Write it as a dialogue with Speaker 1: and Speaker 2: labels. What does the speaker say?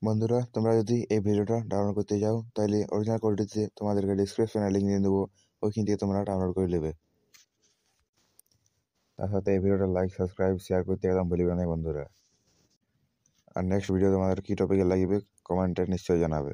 Speaker 1: বন্ধুরা, তোমরা যদি এই ভিডিওটা ডাউনলোড করতে যাও তাহলে অরিজিনাল কোডটিতে তোমাদেরকে ডিসক্রিপশনে লিঙ্ক দিয়ে দেবো, ওইখান থেকে তোমরা ডাউনলোড করে নেবে। তার সাথে এই ভিডিওটা লাইক, সাবস্ক্রাইব, শেয়ার করতে একদম ভুলবে না বন্ধুরা। আর নেক্সট ভিডিও তোমাদের কী টপিকে লাগবে কমেন্টে নিশ্চয়ই জানাবে।